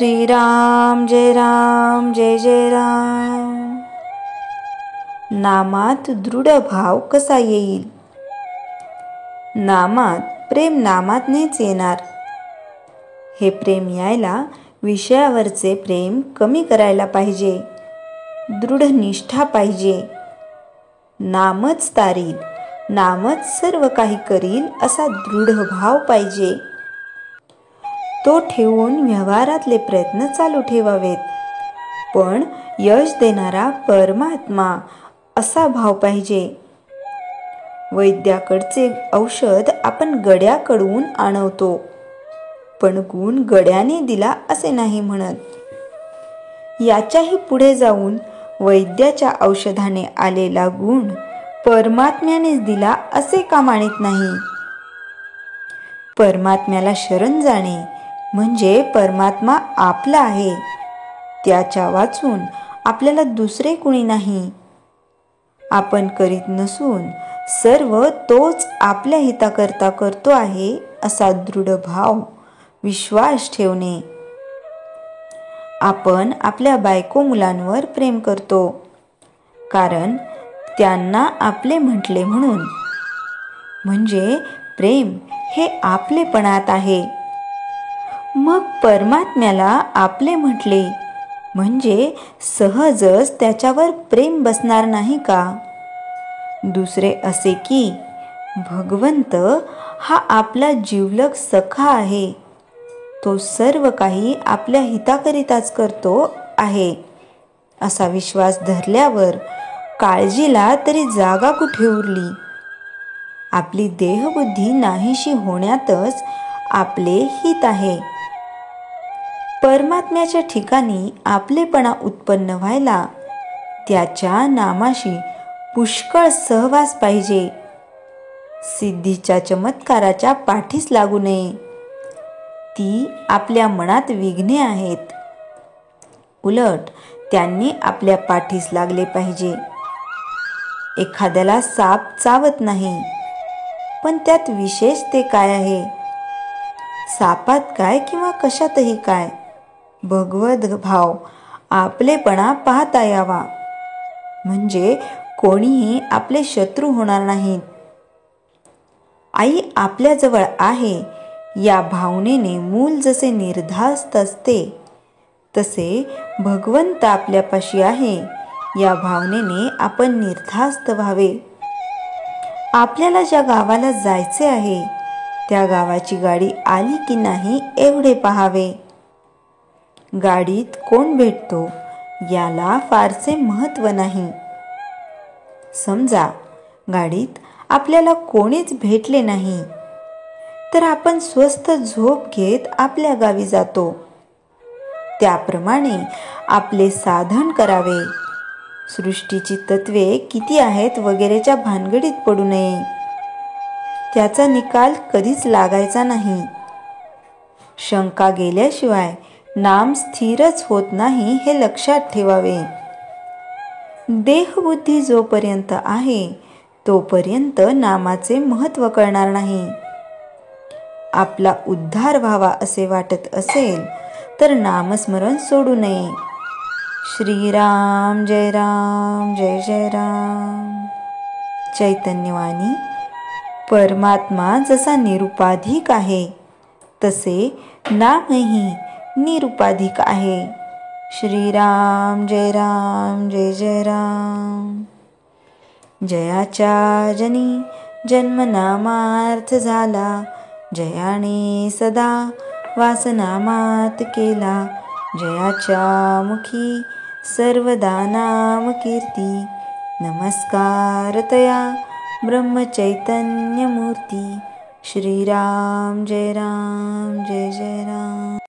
श्रीराम जय राम जय जय राम। नामात दृढ भाव कसा येईल? नामात प्रेम नामातनेच येणार। हे प्रेम यायला विषयावरचे प्रेम कमी करायला पाहिजे, दृढ निष्ठा पाहिजे। नामच तारील, नामच सर्व काही करील असा दृढ भाव पाहिजे। तो ठेवून व्यवहारातले प्रयत्न चालू ठेवावेत, पण यश देणारा परमात्मा असा भाव पाहिजे। वैद्याकडचे औषध आपण गड्याकडून आणवतो, पण गुण गड्याने दिला असे नाही म्हणत। याच्याही पुढे जाऊन वैद्याच्या औषधाने आलेला गुण परमात्म्यानेच दिला असे का मानित नाही? परमात्म्याला शरण जाणे म्हणजे परमात्मा आपला आहे, त्याच्या वाचून आपल्याला दुसरे कुणी नाही। आपण करीत नसून सर्व तोच आपल्या हिताकरता करतो आहे असा दृढ भाव, विश्वास ठेवणे। आपण आपल्या बायको मुलांवर प्रेम करतो, कारण त्यांना आपले म्हटले म्हणून। म्हणजे प्रेम हे आपलेपणात आहे। मग परमात्म्याला आपले म्हटले म्हणजे सहजच त्याच्यावर प्रेम बसणार नाही का? दुसरे असे की भगवंत हा आपला जिवलग सखा आहे, तो सर्व काही आपल्या हिताकरिताच करतो आहे असा विश्वास धरल्यावर काळजीला तरी जागा कुठे उरली? आपली देहबुद्धी नाहीशी होण्यातच आपले हित आहे। परमात्म्याच्या ठिकाणी आपलेपणा उत्पन्न व्हायला त्याच्या नामाशी पुष्कळ सहवास पाहिजे। सिद्धीच्या चमत्काराच्या पाठीस लागू नये, ती आपल्या मनात विघ्ने आहेत। उलट त्यांनी आपल्या पाठीस लागले पाहिजे। एखाद्याला साप चावत नाही, पण त्यात विशेष ते काय आहे? सापात काय किंवा कशातही काय? भगवद भाव, आपलेपणा पाहता यावा, म्हणजे कोणीही आपले शत्रू होणार नाहीत। आई आपल्याजवळ आहे या भावनेने मूल जसे निर्धास्त असते, तसे भगवंत आपल्यापाशी आहे या भावनेने आपण निर्धास्त व्हावे। आपल्याला ज्या गावाला जायचे आहे त्या गावाची गाडी आली की नाही एवढे पाहावे। गाडीत कोण भेटतो याला फारसे महत्त्व नाही। समजा गाडीत आपल्याला कोणीच भेटले नाही, तर आपण स्वस्थ झोप घेत आपल्या गावी जातो। त्याप्रमाणे आपले साधन करावे। सृष्टीची तत्वे किती आहेत वगैरेच्या भानगडीत पडू नये, त्याचा निकाल कधीच लागायचा नाही। शंका गेल्याशिवाय नाम स्थिरच होत नाही हे लक्षात ठेवावे। देहबुद्धी जोपर्यंत आहे तोपर्यंत नामाचे महत्त्व कळणार नाही। आपला उद्धार व्हावा असे वाटत असेल तर नामस्मरण सोडू नये। श्रीराम जय राम जय जय राम। चैतन्यवाणी, परमात्मा जसा निरुपाधिक आहे तसे नामही निरुपाधिक आहे। श्रीराम जय राम जय जय राम। जयाच्या जनी जन्मनामार्थ झाला, जयाने सदा वासनामात केला। जयाच्या मुखी सर्वदा नाम कीर्ती, नमस्कार तया ब्रह्मचैतन्य मूर्ती। श्रीराम जय राम जय जय राम।